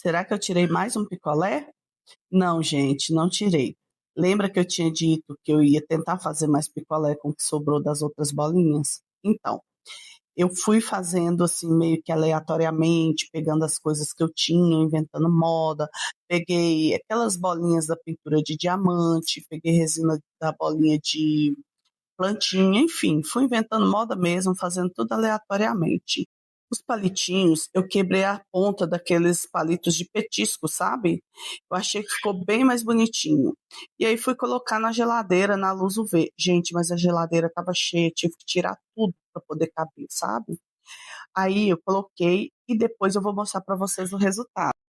Será que eu tirei mais um picolé? Não, gente, não tirei. Lembra que eu tinha dito que eu ia tentar fazer mais picolé com o que sobrou das outras bolinhas? Então, eu fui fazendo assim meio que aleatoriamente, pegando as coisas que eu tinha, inventando moda. Peguei aquelas bolinhas da pintura de diamante, peguei resina da bolinha de plantinha, enfim, fui inventando moda mesmo, fazendo tudo aleatoriamente. Os palitinhos, eu quebrei a ponta daqueles palitos de petisco, sabe? Eu achei que ficou bem mais bonitinho. E aí fui colocar na geladeira, na luz UV. Gente, mas a geladeira estava cheia, tive que tirar tudo para poder caber, sabe? Aí eu coloquei e depois eu vou mostrar para vocês o resultado.